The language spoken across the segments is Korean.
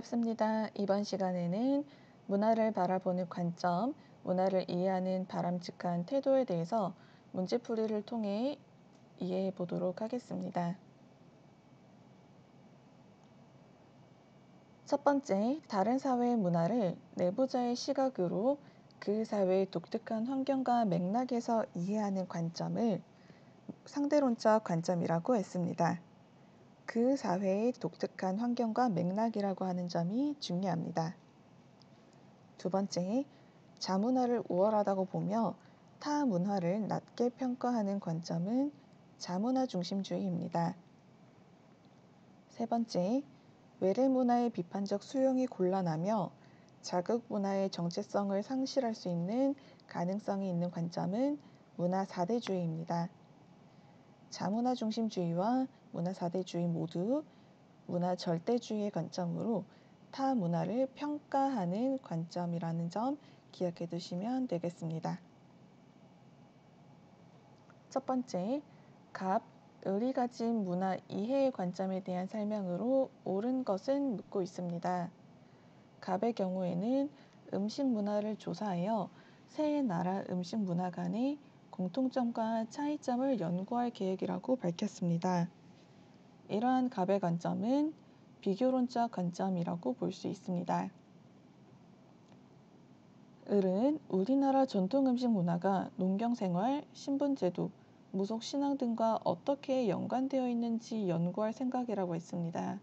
반갑습니다. 이번 시간에는 문화를 바라보는 관점, 문화를 이해하는 바람직한 태도에 대해서 문제풀이를 통해 이해해 보도록 하겠습니다. 첫 번째, 다른 사회의 문화를 내부자의 시각으로 그 사회의 독특한 환경과 맥락에서 이해하는 관점을 상대론적 관점이라고 했습니다. 그 사회의 독특한 환경과 맥락이라고 하는 점이 중요합니다. 두 번째, 자문화를 우월하다고 보며 타 문화를 낮게 평가하는 관점은 자문화 중심주의입니다. 세 번째, 외래 문화의 비판적 수용이 곤란하며 자국 문화의 정체성을 상실할 수 있는 가능성이 있는 관점은 문화 사대주의입니다. 자문화 중심주의와 문화 사대주의 모두 문화 절대주의의 관점으로 타 문화를 평가하는 관점이라는 점 기억해 두시면 되겠습니다. 첫 번째, 갑, 을이 가진 문화 이해의 관점에 대한 설명으로 옳은 것은 묻고 있습니다. 갑의 경우에는 음식 문화를 조사하여 세 나라 음식 문화 간의 공통점과 차이점을 연구할 계획이라고 밝혔습니다. 이러한 갑의 관점은 비교론적 관점이라고 볼 수 있습니다. 을은 우리나라 전통 음식 문화가 농경생활, 신분제도, 무속신앙 등과 어떻게 연관되어 있는지 연구할 생각이라고 했습니다.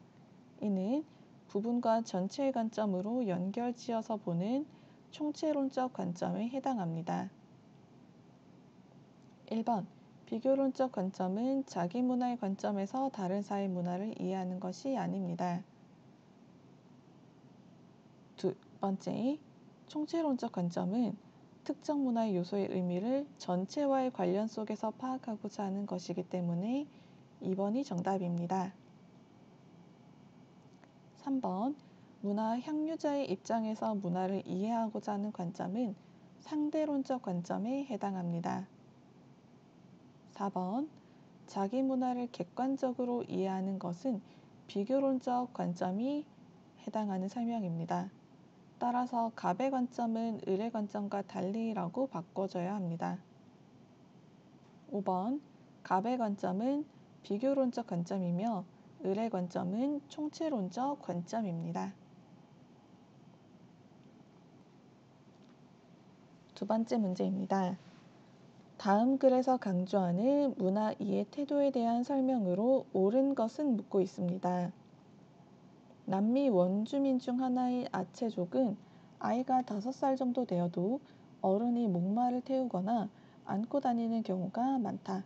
이는 부분과 전체의 관점으로 연결지어서 보는 총체론적 관점에 해당합니다. 1번, 비교론적 관점은 자기 문화의 관점에서 다른 사회 문화를 이해하는 것이 아닙니다. 두 번째, 총체론적 관점은 특정 문화의 요소의 의미를 전체와의 관련 속에서 파악하고자 하는 것이기 때문에 2번이 정답입니다. 3번, 문화 향유자의 입장에서 문화를 이해하고자 하는 관점은 상대론적 관점에 해당합니다. 4번, 자기 문화를 객관적으로 이해하는 것은 비교론적 관점이 해당하는 설명입니다. 따라서 갑의 관점은 을의 관점과 달리라고 바꿔줘야 합니다. 5번, 갑의 관점은 비교론적 관점이며 을의 관점은 총체론적 관점입니다. 두 번째 문제입니다. 다음 글에서 강조하는 문화 이해 태도에 대한 설명으로 옳은 것은 묻고 있습니다. 남미 원주민 중 하나인 아체족은 아이가 5살 정도 되어도 어른이 목마를 태우거나 안고 다니는 경우가 많다.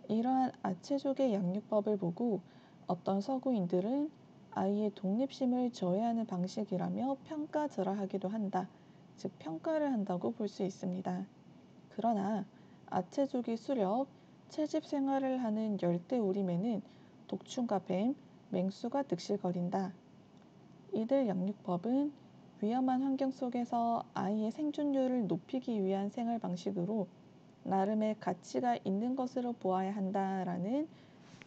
이러한 아체족의 양육법을 보고 어떤 서구인들은 아이의 독립심을 저해하는 방식이라며 평가절하하기도 한다. 즉 평가를 한다고 볼 수 있습니다. 그러나 아체족이 수렵, 채집 생활을 하는 열대우림에는 독충과 뱀, 맹수가 득실거린다. 이들 양육법은 위험한 환경 속에서 아이의 생존율을 높이기 위한 생활 방식으로 나름의 가치가 있는 것으로 보아야 한다라는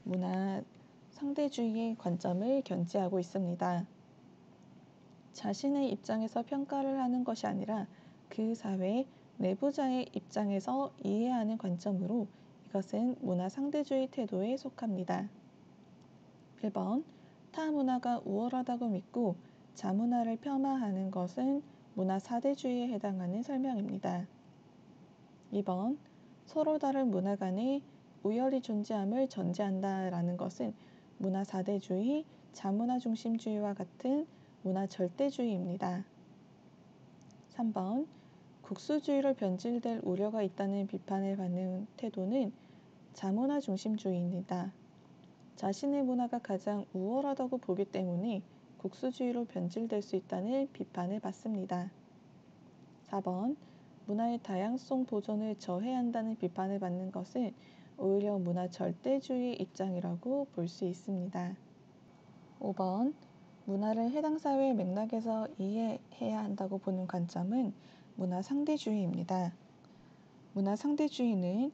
문화 상대주의의 관점을 견지하고 있습니다. 자신의 입장에서 평가를 하는 것이 아니라 그 사회 내부자의 입장에서 이해하는 관점으로 이것은 문화 상대주의 태도에 속합니다. 1번, 타 문화가 우월하다고 믿고 자문화를 폄하하는 것은 문화 사대주의에 해당하는 설명입니다. 2번, 서로 다른 문화 간의 우열이 존재함을 전제한다라는 것은 문화 사대주의, 자문화 중심주의와 같은 문화 절대주의입니다. 3번, 국수주의로 변질될 우려가 있다는 비판을 받는 태도는 자문화 중심주의입니다. 자신의 문화가 가장 우월하다고 보기 때문에 국수주의로 변질될 수 있다는 비판을 받습니다. 4번, 문화의 다양성 보존을 저해한다는 비판을 받는 것은 오히려 문화 절대주의 입장이라고 볼 수 있습니다. 5번, 문화를 해당 사회의 맥락에서 이해해야 한다고 보는 관점은 문화 상대주의입니다. 문화 상대주의는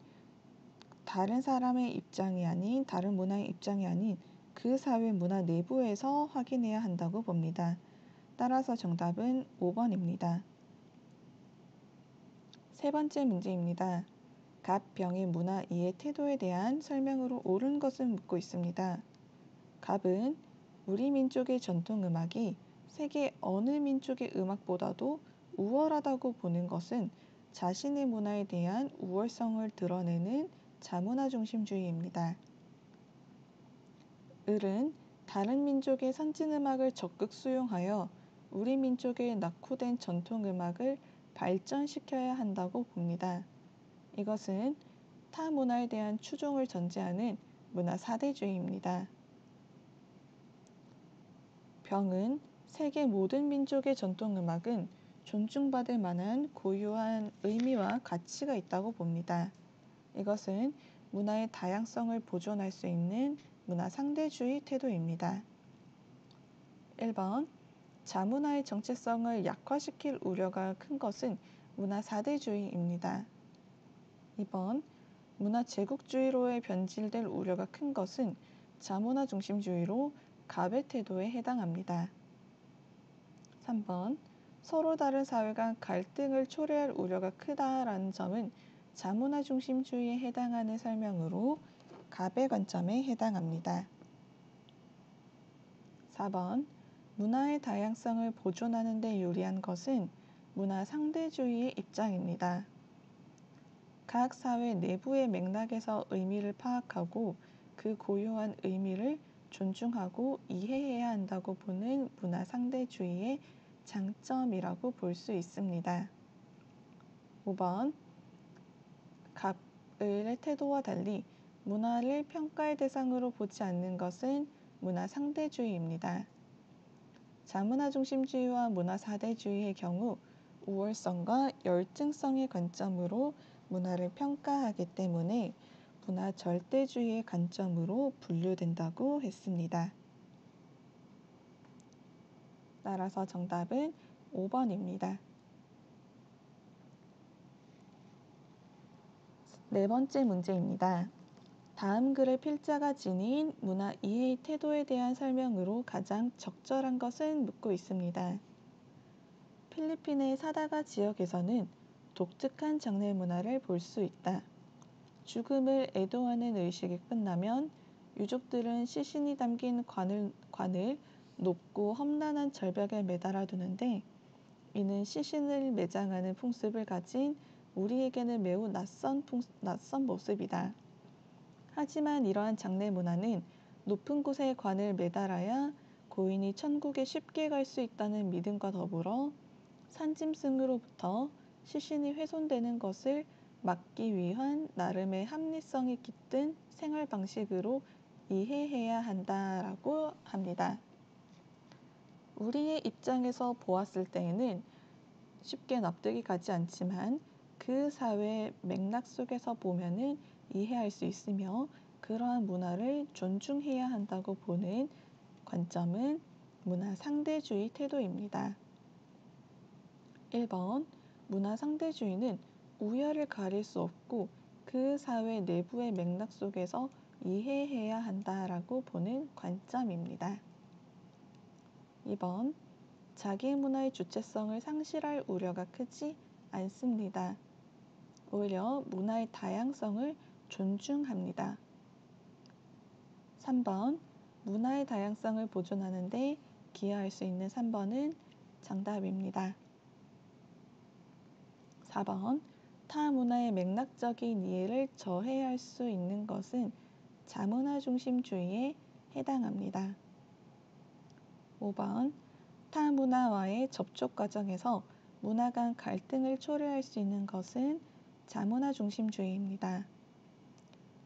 다른 사람의 입장이 아닌 다른 문화의 입장이 아닌 그 사회 문화 내부에서 확인해야 한다고 봅니다. 따라서 정답은 5번입니다. 세 번째 문제입니다. 갑, 병의 문화 이해 태도에 대한 설명으로 옳은 것을 묻고 있습니다. 갑은 우리 민족의 전통 음악이 세계 어느 민족의 음악보다도 우월하다고 보는 것은 자신의 문화에 대한 우월성을 드러내는 자문화 중심주의입니다. 을은 다른 민족의 선진 음악을 적극 수용하여 우리 민족의 낙후된 전통 음악을 발전시켜야 한다고 봅니다. 이것은 타 문화에 대한 추종을 전제하는 문화 사대주의입니다. 병은 세계 모든 민족의 전통 음악은 존중받을 만한 고유한 의미와 가치가 있다고 봅니다. 이것은 문화의 다양성을 보존할 수 있는 문화 상대주의 태도입니다. 1번 자문화의 정체성을 약화시킬 우려가 큰 것은 문화 사대주의입니다. 2번 문화 제국주의로의 변질될 우려가 큰 것은 자문화 중심주의로 갑의 태도에 해당합니다. 3번 서로 다른 사회가 갈등을 초래할 우려가 크다라는 점은 자문화 중심주의에 해당하는 설명으로 갑의 관점에 해당합니다. 4번 문화의 다양성을 보존하는 데 유리한 것은 문화 상대주의의 입장입니다. 각 사회 내부의 맥락에서 의미를 파악하고 그 고유한 의미를 존중하고 이해해야 한다고 보는 문화 상대주의의 장점이라고 볼 수 있습니다. 5번 갑의 태도와 달리 문화를 평가의 대상으로 보지 않는 것은 문화 상대주의입니다. 자문화 중심주의와 문화 사대주의의 경우 우월성과 열등성의 관점으로 문화를 평가하기 때문에 문화 절대주의의 관점으로 분류된다고 했습니다. 따라서 정답은 5번입니다. 네 번째 문제입니다. 다음 글의 필자가 지닌 문화 이해의 태도에 대한 설명으로 가장 적절한 것은 묻고 있습니다. 필리핀의 사다가 지역에서는 독특한 장례 문화를 볼 수 있다. 죽음을 애도하는 의식이 끝나면 유족들은 시신이 담긴 관을 높고 험난한 절벽에 매달아 두는데 이는 시신을 매장하는 풍습을 가진 우리에게는 매우 낯선 모습이다. 하지만 이러한 장례 문화는 높은 곳에 관을 매달아야 고인이 천국에 쉽게 갈 수 있다는 믿음과 더불어 산짐승으로부터 시신이 훼손되는 것을 막기 위한 나름의 합리성이 깃든 생활 방식으로 이해해야 한다라고 합니다. 우리의 입장에서 보았을 때에는 쉽게 납득이 가지 않지만 그 사회의 맥락 속에서 보면은 이해할 수 있으며 그러한 문화를 존중해야 한다고 보는 관점은 문화 상대주의 태도입니다. 1번 문화 상대주의는 우열을 가릴 수 없고 그 사회 내부의 맥락 속에서 이해해야 한다라고 보는 관점입니다. 2번 자기 문화의 주체성을 상실할 우려가 크지 않습니다. 오히려 문화의 다양성을 존중합니다. 3번 문화의 다양성을 보존하는 데 기여할 수 있는 3번은 정답입니다. 4번 타 문화의 맥락적인 이해를 저해할 수 있는 것은 자문화 중심주의에 해당합니다. 5번 타 문화와의 접촉 과정에서 문화 간 갈등을 초래할 수 있는 것은 자문화 중심주의입니다.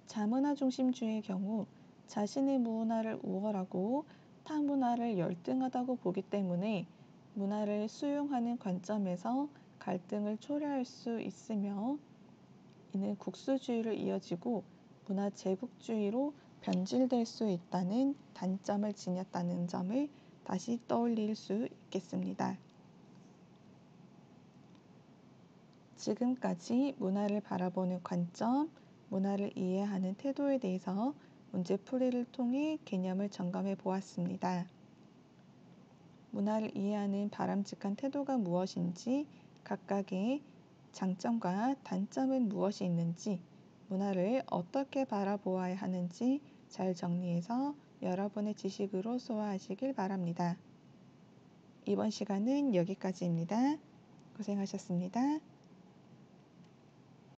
자문화 중심주의의 경우 자신의 문화를 우월하고 타 문화를 열등하다고 보기 때문에 문화를 수용하는 관점에서 갈등을 초래할 수 있으며 이는 국수주의로 이어지고 문화 제국주의로 변질될 수 있다는 단점을 지녔다는 점을 다시 떠올릴 수 있겠습니다. 지금까지 문화를 바라보는 관점, 문화를 이해하는 태도에 대해서 문제풀이를 통해 개념을 점검해 보았습니다. 문화를 이해하는 바람직한 태도가 무엇인지, 각각의 장점과 단점은 무엇이 있는지, 문화를 어떻게 바라보아야 하는지 잘 정리해서 여러분의 지식으로 소화하시길 바랍니다. 이번 시간은 여기까지입니다. 고생하셨습니다.